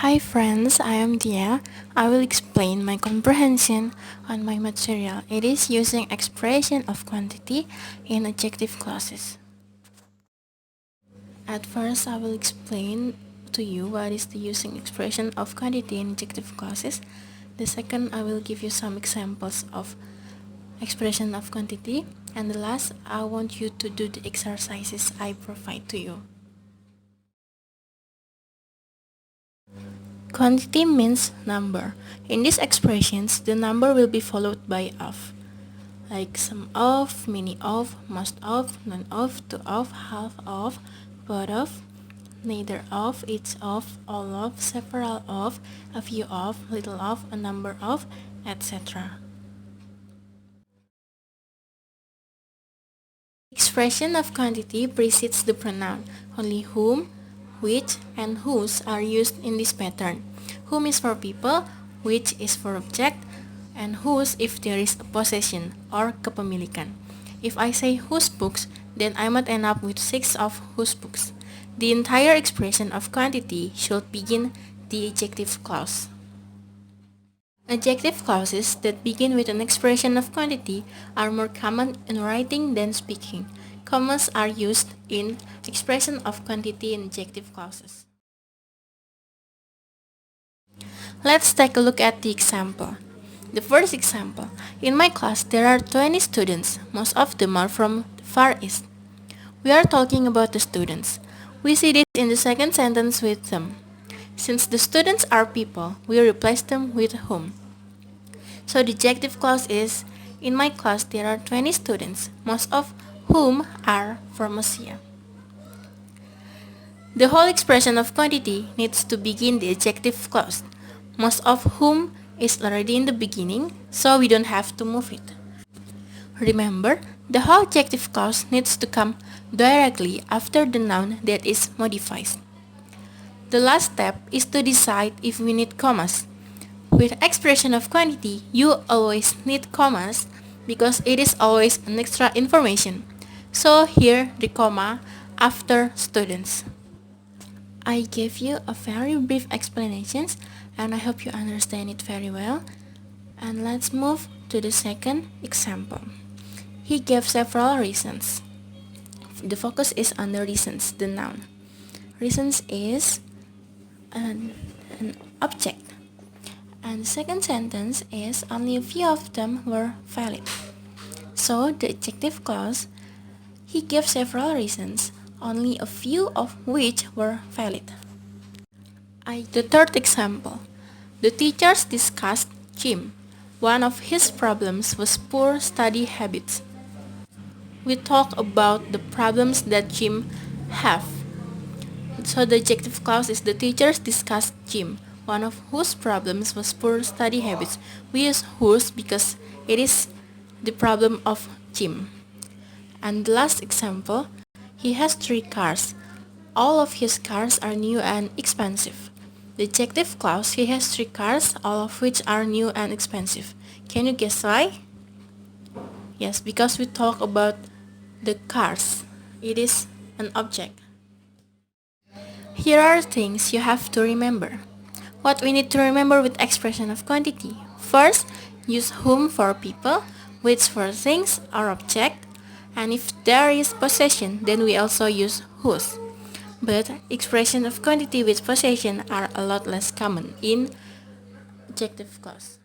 Hi friends, I am Dia. I will explain my comprehension on my material. It is using expression of quantity in adjective clauses. At first, I will explain to you what is the using expression of quantity in adjective clauses. The second, I will give you some examples of expression of quantity. And the last, I want you to do the exercises I provide to you. Quantity means number. In these expressions, the number will be followed by of, like some of, many of, most of, none of, two of, half of, both of, neither of, each of, all of, several of, a few of, little of, a number of, etc. Expression of quantity precedes the pronoun. Only whom, which, and whose are used in this pattern. Whom is for people, which is for object, and whose if there is a possession or kepemilikan. If I say whose books, then I might end up with 6 of whose books. The entire expression of quantity should begin the adjective clause. Adjective clauses that begin with an expression of quantity are more common in writing than speaking. Commas are used in expression of quantity in adjective clauses. Let's take a look at the example. The first example. In my class, there are 20 students. Most of them are from the Far East. We are talking about the students. We see this in the second sentence with them. Since the students are people, we replace them with whom. So the adjective clause is, in my class there are 20 students, most of whom are from Asia. The whole expression of quantity needs to begin the adjective clause. Most of whom is already in the beginning, so we don't have to move it. Remember, the whole adjective clause needs to come directly after the noun that is modified. The last step is to decide if we need commas. With expression of quantity, you always need commas because it is always an extra information. So here the comma after students. I gave you a very brief explanation and I hope you understand it very well. And let's move to the second example. He gave several reasons. The focus is on the reasons, the noun. Reasons is an object. And the second sentence is only a few of them were valid. So the adjective clause, he gave several reasons, only a few of which were valid. The third example. The teachers discussed Jim. One of his problems was poor study habits. We talk about the problems that Jim have. So the adjective clause is the teachers discussed Jim, one of whose problems was poor study habits. We use whose because it is the problem of Jim. And the last example, he has 3 cars. All of his cars are new and expensive. The adjective clause, he has 3 cars, all of which are new and expensive. Can you guess why? Yes, because we talk about the cars. It is an object. Here are things you have to remember. What we need to remember with expression of quantity. First, use whom for people, which for things or object, and if there is possession, then we also use whose. But expression of quantity with possession are a lot less common in adjective clause.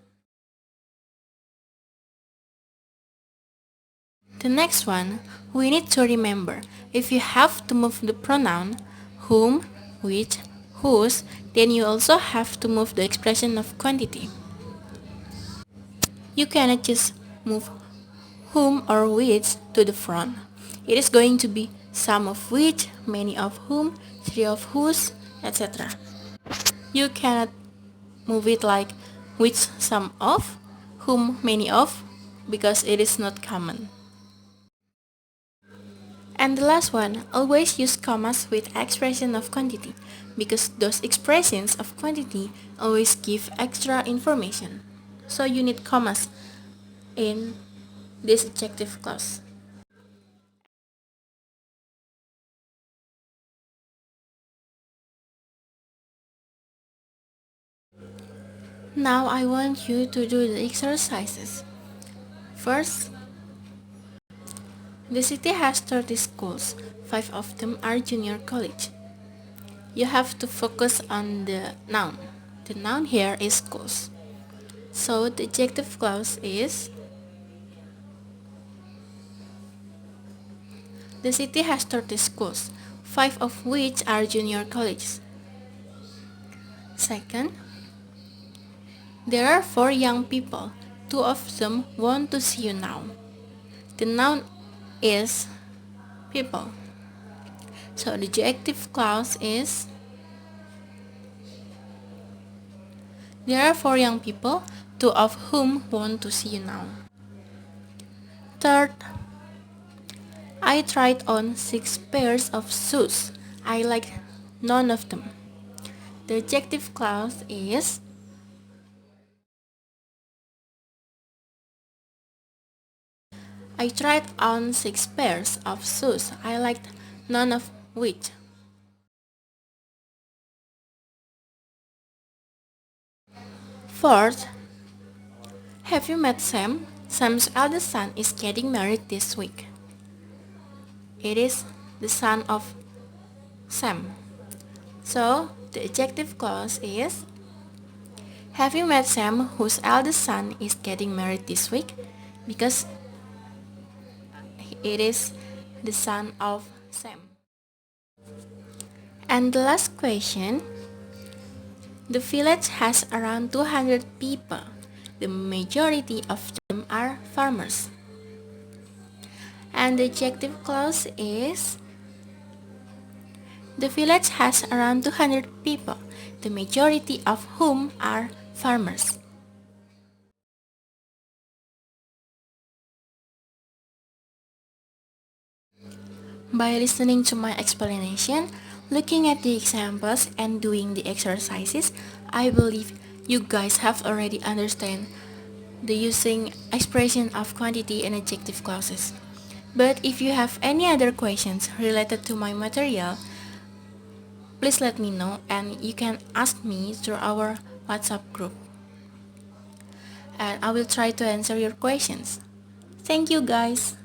The next one, we need to remember, if you have to move the pronoun whom, which, whose, then you also have to move the expression of quantity. You cannot just move whom or which to the front. It is going to be some of which, many of whom, 3 of whose, etc. You cannot move it like which some of, whom many of, because it is not common. And the last one, always use commas with expression of quantity, because those expressions of quantity always give extra information. So you need commas in this adjective clause. Now I want you to do the exercises. First, the city has 30 schools, 5 of them are junior college. You have to focus on the noun. The noun here is schools. So the adjective clause is the city has 30 schools, 5 of which are junior colleges. Second, there are 4 young people, 2 of them want to see you now. The noun is people. So the adjective clause is there are 4 young people, 2 of whom want to see you now. Third, I tried on 6 pairs of shoes. I like none of them. The adjective clause is I tried on 6 pairs of shoes. I liked none of which. Fourth, have you met Sam? Sam's eldest son is getting married this week. It is the son of Sam. So, the adjective clause is have you met Sam whose eldest son is getting married this week? Because it is the son of Sam. And the last question, the village has around 200 people. The majority of them are farmers. And the adjective clause is the village has around 200 people, the majority of whom are farmers. By listening to my explanation, looking at the examples and doing the exercises, I believe you guys have already understand the using expression of quantity and adjective clauses. But if you have any other questions related to my material, please let me know and you can ask me through our WhatsApp group. And I will try to answer your questions. Thank you guys.